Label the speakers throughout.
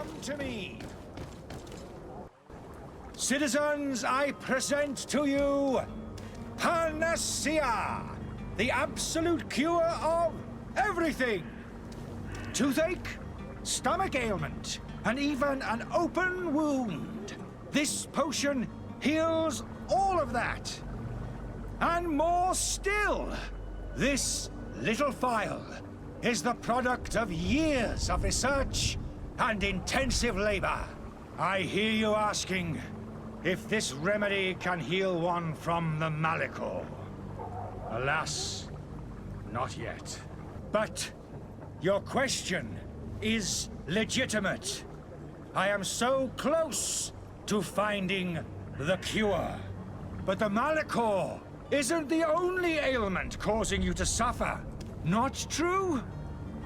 Speaker 1: come to me. Citizens, I present to you Panacea, the absolute cure of everything. Toothache, stomach ailment, and even an open wound. This potion heals all of that. And more still. This little phial is the product of years of research and intensive labor. I hear you asking if this remedy can heal one from the Malachor. Alas, not yet. But your question is legitimate. I am so close to finding the cure. But the Malachor isn't the only ailment causing you to suffer. Not true?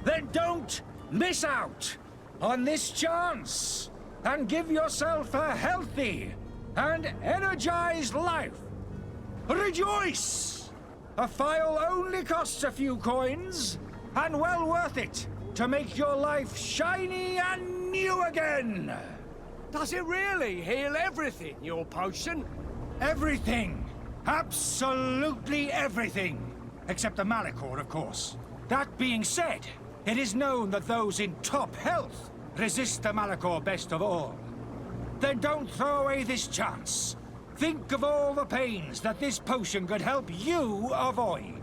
Speaker 1: Then don't miss out on this chance and give yourself a healthy and energized life. Rejoice! A phial only costs a few coins, and well worth it to make your life shiny and new again.
Speaker 2: Does it really heal everything, your potion?
Speaker 1: Everything. Absolutely everything. Except the Malachor, of course. That being said, it is known that those in top health resist the Malachor best of all. Then don't throw away this chance. Think of all the pains that this potion could help you avoid.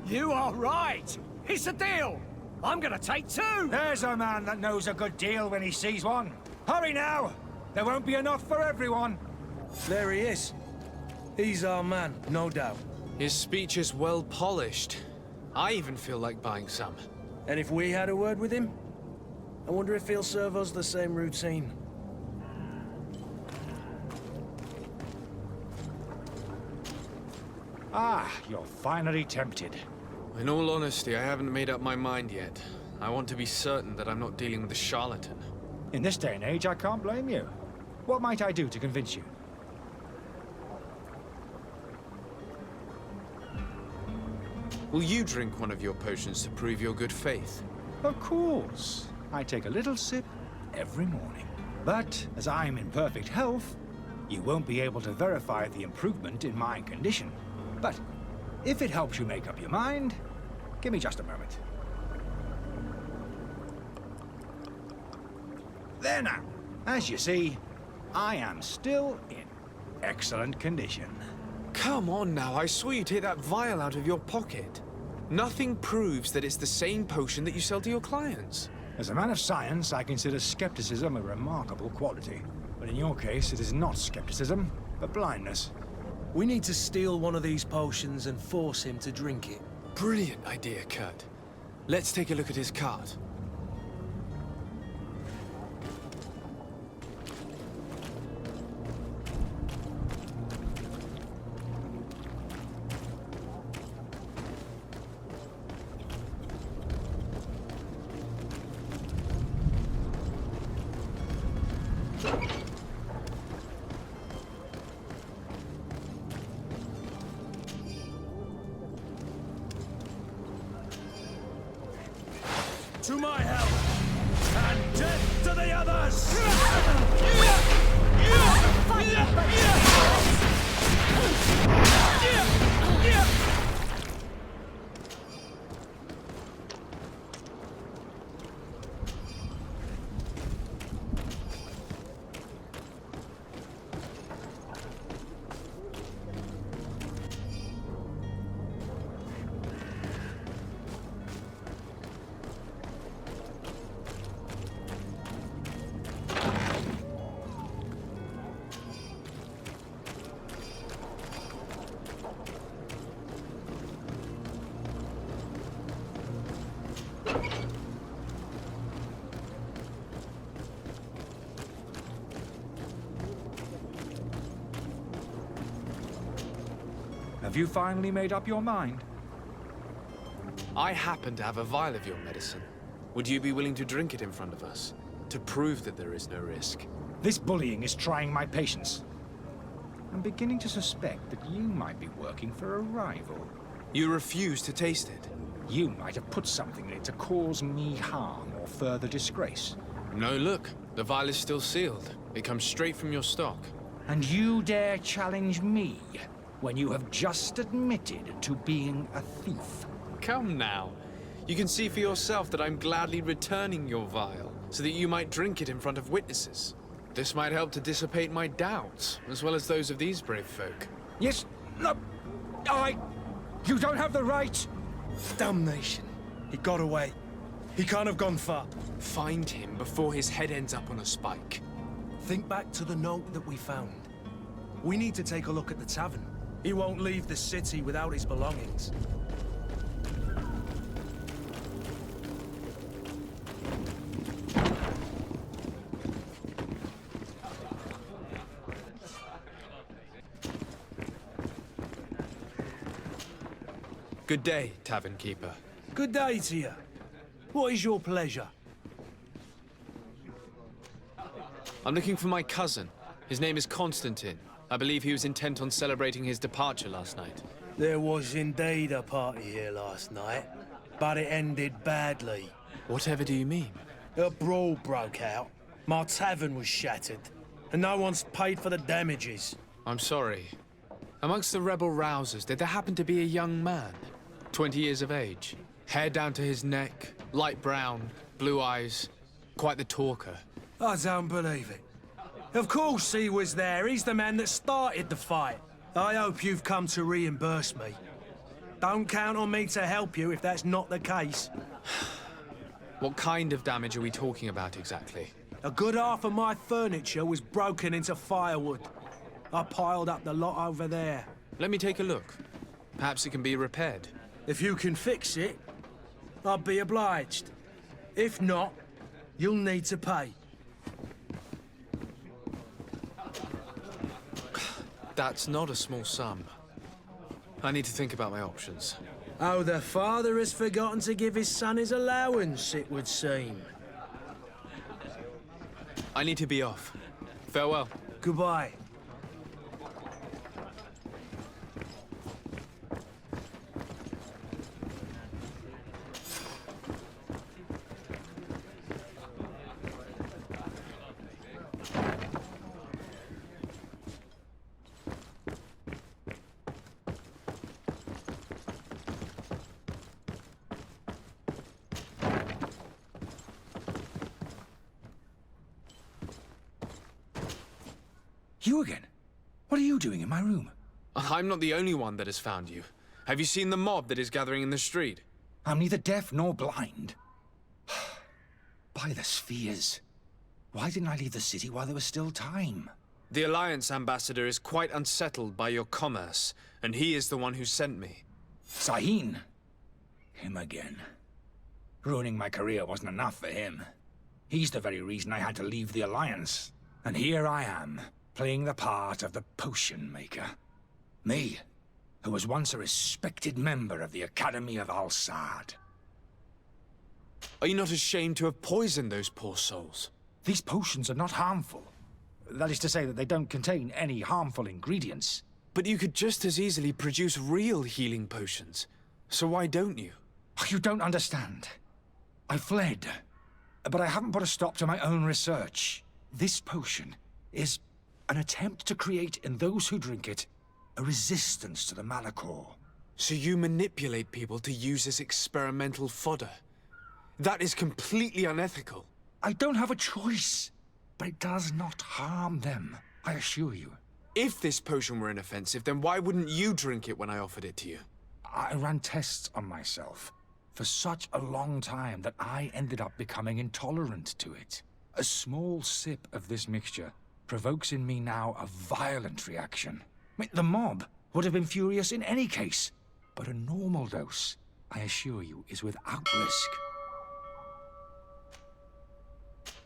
Speaker 2: You are right. It's a deal. I'm gonna take two.
Speaker 1: There's a man that knows a good deal when he sees one. Hurry now. There won't be enough for everyone.
Speaker 3: There he is. He's our man, no doubt.
Speaker 4: His speech is well polished. I even feel like buying some.
Speaker 3: And if we had a word with him? I wonder if he'll serve us the same routine.
Speaker 1: Ah, you're finally tempted.
Speaker 4: In all honesty, I haven't made up my mind yet. I want to be certain that I'm not dealing with a charlatan.
Speaker 1: In this day and age, I can't blame you. What might I do to convince you?
Speaker 4: Will you drink one of your potions to prove your good faith?
Speaker 1: Of course. I take a little sip every morning. But as I'm in perfect health, you won't be able to verify the improvement in my condition. But if it helps you make up your mind, give me just a moment. There now. As you see, I am still in excellent condition.
Speaker 4: Come on now, I saw you take that vial out of your pocket. Nothing proves that it's the same potion that you sell to your clients.
Speaker 1: As a man of science, I consider skepticism a remarkable quality. But in your case, it is not skepticism, but blindness.
Speaker 3: We need to steal one of these potions and force him to drink it.
Speaker 4: Brilliant idea, Kurt. Let's take a look at his card.
Speaker 1: To my help, and death to the others! Have you finally made up your mind?
Speaker 4: I happen to have a vial of your medicine. Would you be willing to drink it in front of us, to prove that there is no risk?
Speaker 1: This bullying is trying my patience. I'm beginning to suspect that you might be working for a rival.
Speaker 4: You refuse to taste it.
Speaker 1: You might have put something in it to cause me harm or further disgrace.
Speaker 4: No, look. The vial is still sealed. It comes straight from your stock.
Speaker 1: And you dare challenge me when you have just admitted to being a thief?
Speaker 4: Come now. You can see for yourself that I'm gladly returning your vial, so that you might drink it in front of witnesses. This might help to dissipate my doubts, as well as those of these brave folk.
Speaker 1: Yes, no, you don't have the right.
Speaker 3: Damnation. He got away. He can't have gone far.
Speaker 4: Find him before his head ends up on a spike.
Speaker 3: Think back to the note that we found. We need to take a look at the tavern. He won't leave the city without his belongings.
Speaker 4: Good day, tavern keeper.
Speaker 3: Good day to you. What is your pleasure?
Speaker 4: I'm looking for my cousin. His name is Constantine. I believe he was intent on celebrating his departure last night.
Speaker 3: There was indeed a party here last night, but it ended badly.
Speaker 4: Whatever do you mean?
Speaker 3: A brawl broke out. My tavern was shattered, and no one's paid for the damages.
Speaker 4: I'm sorry. Amongst the rebel rousers, did there happen to be a young man? 20 years of age, hair down to his neck, light brown, blue eyes, quite the talker.
Speaker 3: I don't believe it. Of course he was there. He's the man that started the fight. I hope you've come to reimburse me. Don't count on me to help you if that's not the case.
Speaker 4: What kind of damage are we talking about exactly?
Speaker 3: A good half of my furniture was broken into firewood. I piled up the lot over there.
Speaker 4: Let me take a look. Perhaps it can be repaired.
Speaker 3: If you can fix it, I'd be obliged. If not, you'll need to pay.
Speaker 4: That's not a small sum. I need to think about my options.
Speaker 3: Oh, the father has forgotten to give his son his allowance, it would seem.
Speaker 4: I need to be off. Farewell.
Speaker 3: Goodbye.
Speaker 1: You again? What are you doing in my room?
Speaker 4: I'm not the only one that has found you. Have you seen the mob that is gathering in the street?
Speaker 1: I'm neither deaf nor blind. By the spheres. Why didn't I leave the city while there was still time?
Speaker 4: The Alliance ambassador is quite unsettled by your commerce, and he is the one who sent me.
Speaker 1: Serene. Him again. Ruining my career wasn't enough for him. He's the very reason I had to leave the Alliance. And here I am, playing the part of the potion maker. Me, who was once a respected member of the Academy of Al-Sad.
Speaker 4: Are you not ashamed to have poisoned those poor souls?
Speaker 1: These potions are not harmful. That is to say that they don't contain any harmful ingredients.
Speaker 4: But you could just as easily produce real healing potions. So why don't you?
Speaker 1: Oh, you don't understand. I fled, but I haven't put a stop to my own research. This potion is an attempt to create in those who drink it a resistance to the Malachor.
Speaker 4: So you manipulate people to use as experimental fodder? That is completely unethical.
Speaker 1: I don't have a choice, but it does not harm them, I assure you.
Speaker 4: If this potion were inoffensive, then why wouldn't you drink it when I offered it to you?
Speaker 1: I ran tests on myself for such a long time that I ended up becoming intolerant to it. A small sip of this mixture provokes in me now a violent reaction. I mean, the mob would have been furious in any case, but a normal dose, I assure you, is without risk.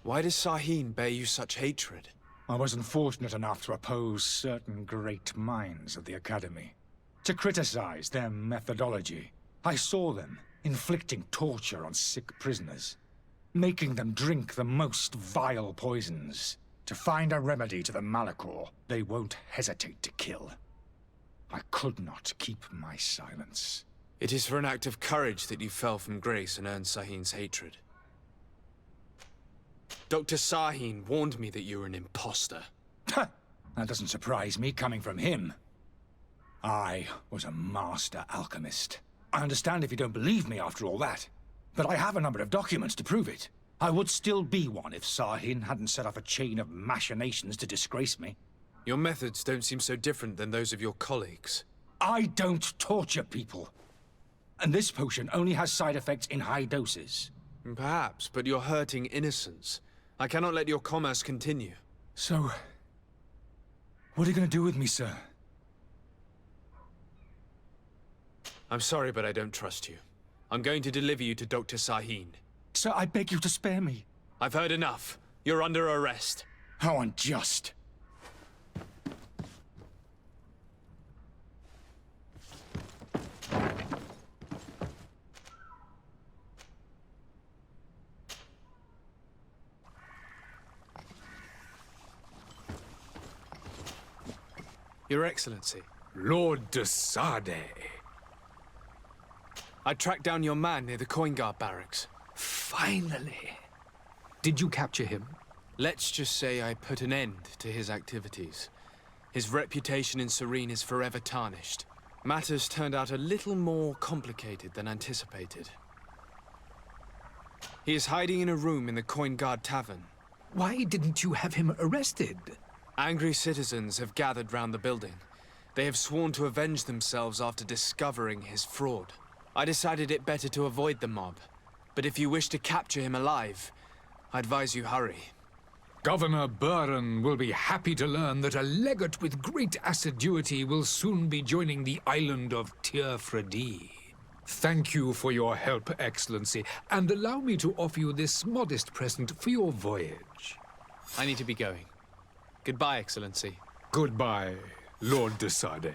Speaker 4: Why does Serene bear you such hatred?
Speaker 1: I was unfortunate enough to oppose certain great minds of the Academy, to criticize their methodology. I saw them inflicting torture on sick prisoners, making them drink the most vile poisons. To find a remedy to the Malachor, they won't hesitate to kill. I could not keep my silence.
Speaker 4: It is for an act of courage that you fell from grace and earned Sahin's hatred. Dr. Serene warned me that you were an imposter.
Speaker 1: That doesn't surprise me coming from him. I was a master alchemist. I understand if you don't believe me after all that, but I have a number of documents to prove it. I would still be one if Serene hadn't set off a chain of machinations to disgrace me.
Speaker 4: Your methods don't seem so different than those of your colleagues.
Speaker 1: I don't torture people. And this potion only has side effects in high doses.
Speaker 4: Perhaps, but you're hurting innocents. I cannot let your commerce continue.
Speaker 1: So, what are you going to do with me, sir?
Speaker 4: I'm sorry, but I don't trust you. I'm going to deliver you to Dr. Serene.
Speaker 1: Sir, I beg you to spare me.
Speaker 4: I've heard enough. You're under arrest.
Speaker 1: How unjust.
Speaker 4: Your Excellency.
Speaker 5: Lord de Sade.
Speaker 4: I tracked down your man near the Coin Guard barracks.
Speaker 5: Finally. Did you capture him?
Speaker 4: Let's just say I put an end to his activities. His reputation in Serene is forever tarnished. Matters turned out a little more complicated than anticipated. He is hiding in a room in the Coin Guard Tavern.
Speaker 5: Why didn't you have him arrested?
Speaker 4: Angry citizens have gathered round the building. They have sworn to avenge themselves after discovering his fraud. I decided it better to avoid the mob. But if you wish to capture him alive, I advise you hurry.
Speaker 5: Governor Buren will be happy to learn that a legate with great assiduity will soon be joining the island of Tierfredi. Thank you for your help, Excellency, and allow me to offer you this modest present for your voyage.
Speaker 4: I need to be going. Goodbye, Excellency.
Speaker 5: Goodbye, Lord de Sade.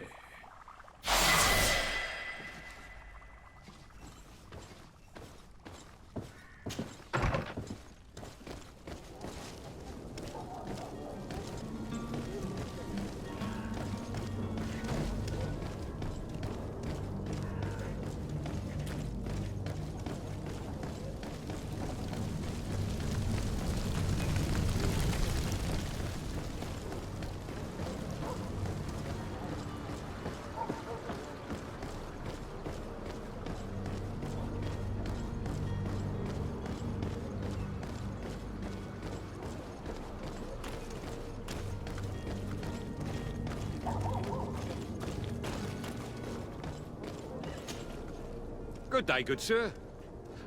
Speaker 6: Good day, good sir.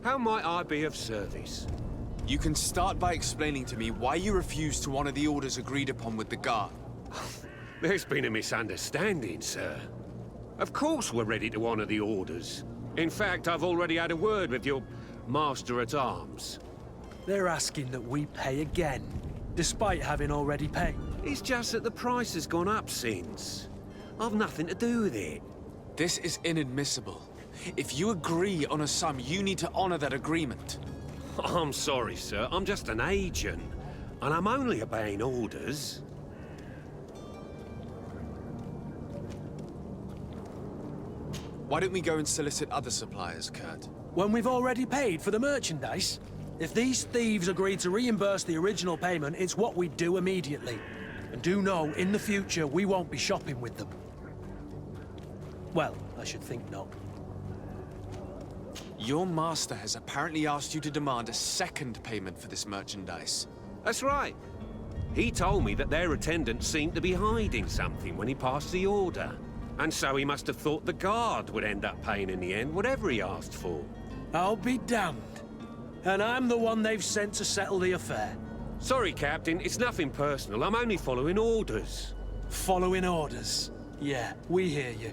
Speaker 6: How might I be of service?
Speaker 4: You can start by explaining to me why you refused to honor the orders agreed upon with the guard.
Speaker 6: There's been a misunderstanding, sir. Of course we're ready to honor the orders. In fact, I've already had a word with your master-at-arms.
Speaker 3: They're asking that we pay again, despite having already paid.
Speaker 6: It's just that the price has gone up since. I've nothing to do with it.
Speaker 4: This is inadmissible. If you agree on a sum, you need to honor that agreement.
Speaker 6: I'm sorry, sir. I'm just an agent. And I'm only obeying orders.
Speaker 4: Why don't we go and solicit other suppliers, Kurt?
Speaker 3: When we've already paid for the merchandise? If these thieves agree to reimburse the original payment, it's what we do immediately. And do know, in the future, we won't be shopping with them. Well, I should think not.
Speaker 4: Your master has apparently asked you to demand a second payment for this merchandise.
Speaker 6: That's right. He told me that their attendant seemed to be hiding something when he passed the order. And so he must have thought the guard would end up paying in the end, whatever he asked for.
Speaker 3: I'll be damned. And I'm the one they've sent to settle the affair.
Speaker 6: Sorry, Captain, it's nothing personal. I'm only following orders.
Speaker 3: Following orders. Yeah, we hear you.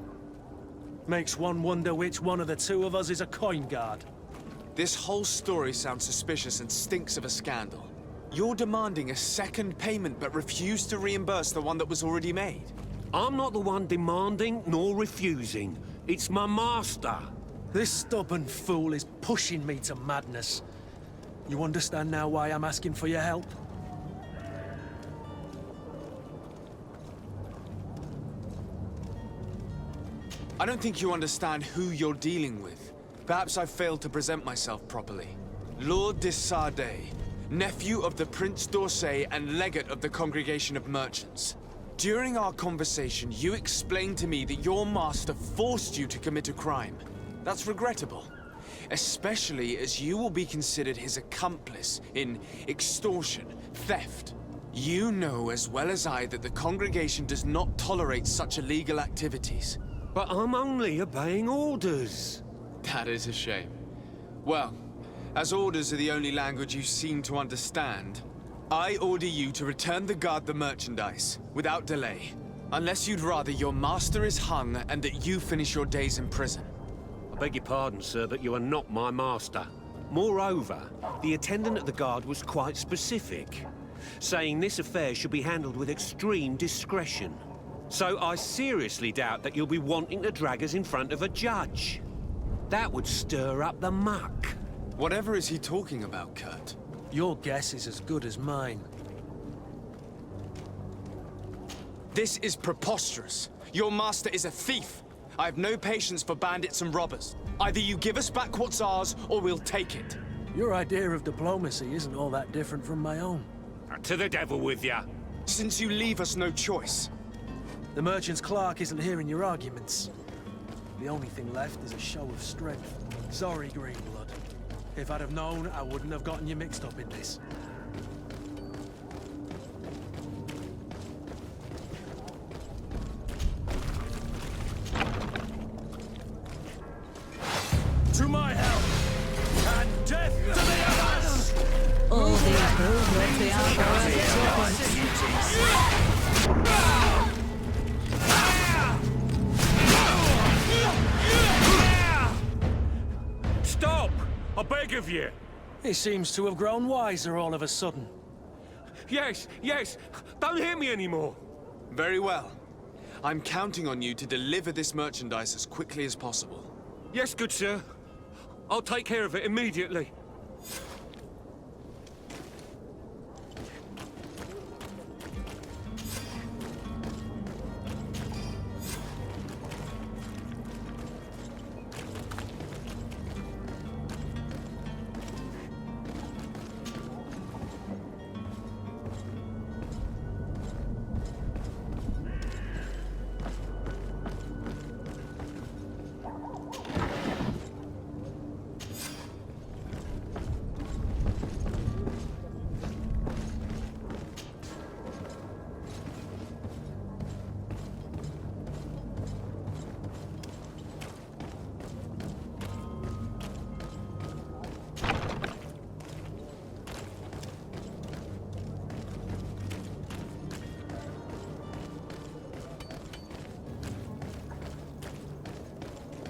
Speaker 3: Makes one wonder which one of the two of us is a coin guard.
Speaker 4: This whole story sounds suspicious and stinks of a scandal. You're demanding a second payment but refuse to reimburse the one that was already made.
Speaker 6: I'm not the one demanding nor refusing. It's my master.
Speaker 3: This stubborn fool is pushing me to madness. You understand now why I'm asking for your help?
Speaker 4: I don't think you understand who you're dealing with. Perhaps I failed to present myself properly. Lord de Sade,
Speaker 7: nephew of the Prince d'Orsay and legate of the Congregation of Merchants. During our conversation, you explained to me that your master forced you to commit a crime. That's regrettable, especially as you will be considered his accomplice in extortion, theft. You know as well as I that the Congregation does not tolerate such illegal activities.
Speaker 6: But I'm only obeying orders.
Speaker 7: That is a shame. Well, as orders are the only language you seem to understand, I order you to return the guard the merchandise, without delay. Unless you'd rather your master is hung and that you finish your days in prison.
Speaker 6: I beg your pardon, sir, but you are not my master. Moreover, the attendant at the guard was quite specific, saying this affair should be handled with extreme discretion. So I seriously doubt that you'll be wanting to drag us in front of a judge. That would stir up the muck.
Speaker 7: Whatever is he talking about, Kurt?
Speaker 3: Your guess is as good as mine.
Speaker 7: This is preposterous. Your master is a thief. I have no patience for bandits and robbers. Either you give us back what's ours, or we'll take it.
Speaker 3: Your idea of diplomacy isn't all that different from my own.
Speaker 6: To the devil with ya.
Speaker 7: Since you leave us no choice.
Speaker 3: The merchant's clerk isn't hearing your arguments. The only thing left is a show of strength. Sorry, Greenblood. If I'd have known, I wouldn't have gotten you mixed up in this. To my help! And death to the others!
Speaker 8: All the improvements the Outlaw
Speaker 6: Stop! I beg of you!
Speaker 3: He seems to have grown wiser all of a sudden.
Speaker 6: Yes, yes! Don't hit me anymore!
Speaker 7: Very well. I'm counting on you to deliver this merchandise as quickly as possible.
Speaker 6: Yes, good sir. I'll take care of it immediately.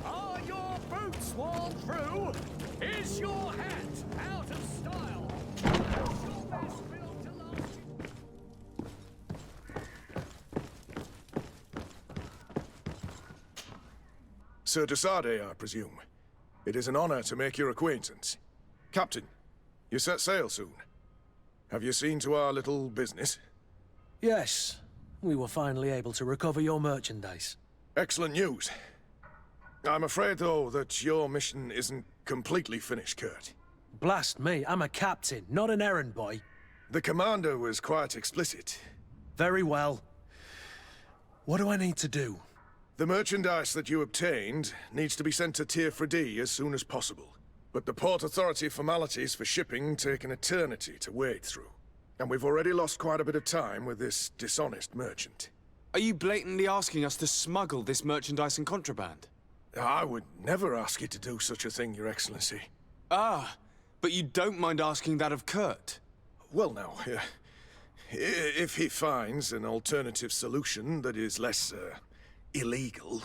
Speaker 2: Are your boots worn through? Is your hat out of style? Is your vest built to last you?
Speaker 9: Sir de Sardet, I presume. It is an honor to make your acquaintance. Captain, you set sail soon. Have you seen to our little business?
Speaker 3: Yes, we were finally able to recover your merchandise.
Speaker 9: Excellent news. I'm afraid, though, that your mission isn't completely finished, Kurt.
Speaker 3: Blast me, I'm a captain, not an errand boy.
Speaker 9: The commander was quite explicit.
Speaker 3: Very well. What do I need to do?
Speaker 9: The merchandise that you obtained needs to be sent to Tir as soon as possible. But the Port Authority formalities for shipping take an eternity to wade through. And we've already lost quite a bit of time with this dishonest merchant.
Speaker 7: Are you blatantly asking us to smuggle this merchandise and contraband?
Speaker 9: I would never ask you to do such a thing, Your Excellency.
Speaker 7: Ah, but you don't mind asking that of Kurt?
Speaker 9: Well, now, if he finds an alternative solution that is less, illegal,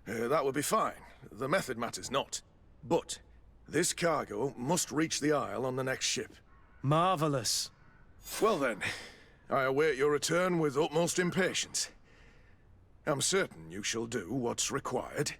Speaker 9: that would be fine. The method matters not. But this cargo must reach the Isle on the next ship.
Speaker 3: Marvelous.
Speaker 9: Well then, I await your return with utmost impatience. I'm certain you shall do what's required.